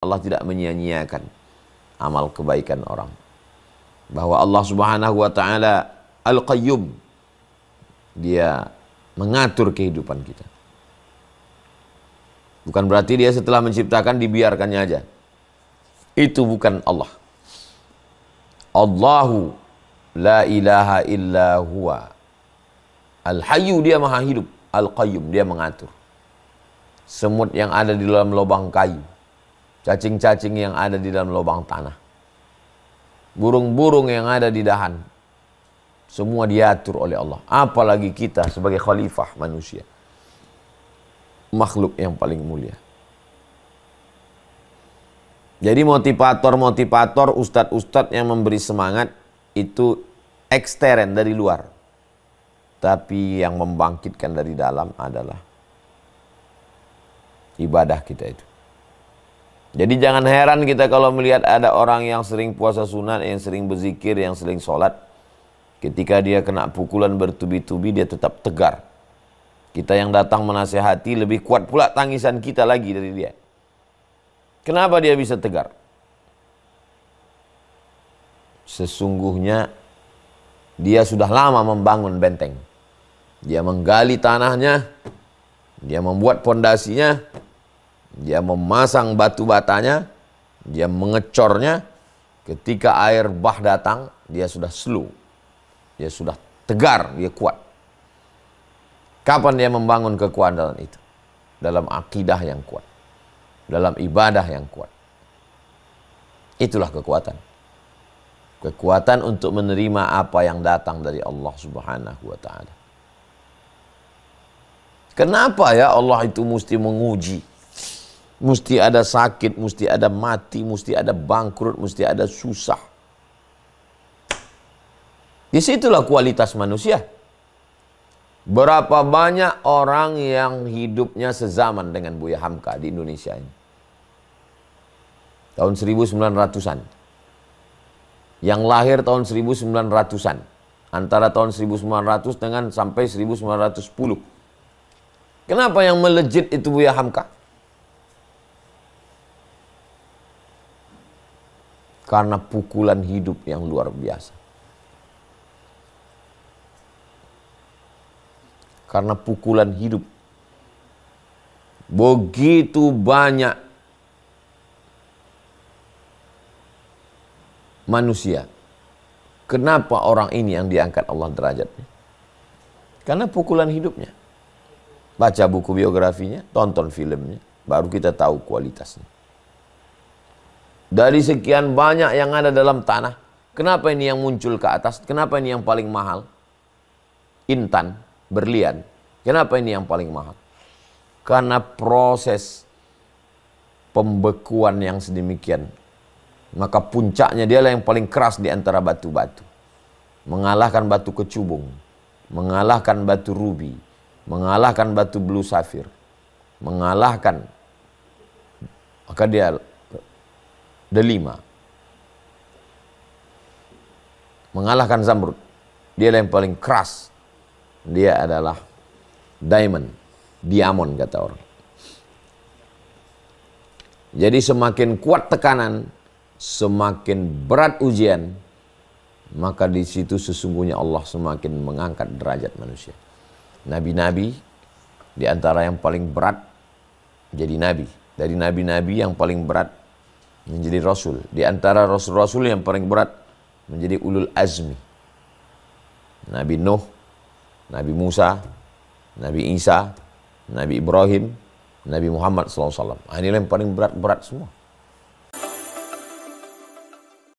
Allah tidak menyia-nyiakan amal kebaikan orang. Bahwa Allah Subhanahu wa taala Al-Qayyum, dia mengatur kehidupan kita. Bukan berarti dia setelah menciptakan dibiarkannya aja. Itu bukan Allah. Allahu la ilaha illa huwa Al-Hayyu, dia maha hidup. Al-Qayyum, dia mengatur. Semut yang ada di dalam lubang kayu, cacing-cacing yang ada di dalam lubang tanah, burung-burung yang ada di dahan, semua diatur oleh Allah. Apalagi kita sebagai khalifah manusia, makhluk yang paling mulia. Jadi motivator-motivator, ustadz-ustadz yang memberi semangat itu ekstern dari luar. Tapi yang membangkitkan dari dalam adalah ibadah kita itu. Jadi jangan heran kita kalau melihat ada orang yang sering puasa sunat, yang sering berzikir, yang sering sholat. Ketika dia kena pukulan bertubi-tubi, dia tetap tegar. Kita yang datang menasehati lebih kuat pula tangisan kita lagi dari dia. Kenapa dia bisa tegar? Sesungguhnya dia sudah lama membangun benteng. Dia menggali tanahnya, dia membuat pondasinya, dia memasang batu batanya, dia mengecornya. Ketika air bah datang, dia sudah slow, dia sudah tegar, dia kuat. Kapan dia membangun kekuatan itu? Dalam akidah yang kuat, dalam ibadah yang kuat. Itulah kekuatan. Kekuatan untuk menerima apa yang datang dari Allah Subhanahu wa ta'ala. Kenapa ya Allah itu mesti menguji? Mesti ada sakit, mesti ada mati, mesti ada bangkrut, mesti ada susah. Disitulah kualitas manusia. Berapa banyak orang yang hidupnya sezaman dengan Buya Hamka di Indonesia ini? Tahun 1900-an. Yang lahir tahun 1900-an. Antara tahun 1900 dengan sampai 1910. Kenapa yang melejit itu Buya Hamka? Karena pukulan hidup yang luar biasa. Karena pukulan hidup. Begitu banyak manusia. Kenapa orang ini yang diangkat Allah derajatnya? Karena pukulan hidupnya. Baca buku biografinya, tonton filmnya, baru kita tahu kualitasnya. Dari sekian banyak yang ada dalam tanah, kenapa ini yang muncul ke atas? Kenapa ini yang paling mahal? Intan, berlian. Kenapa ini yang paling mahal? Karena proses pembekuan yang sedemikian. Maka puncaknya dialah yang paling keras di antara batu-batu. Mengalahkan batu kecubung, mengalahkan batu rubi, mengalahkan batu blue safir, mengalahkan, maka dia delima, mengalahkan zamrud. Dia yang paling keras. Dia adalah diamond, kata orang. Jadi semakin kuat tekanan, semakin berat ujian, maka di situ sesungguhnya Allah semakin mengangkat derajat manusia. Nabi-nabi di antara yang paling berat jadi nabi. Dari nabi-nabi yang paling berat menjadi rasul. Di antara rasul-rasul yang paling berat menjadi ulul azmi. Nabi Nuh, Nabi Musa, Nabi Isa, Nabi Ibrahim, Nabi Muhammad SAW. Ini yang paling berat-berat semua.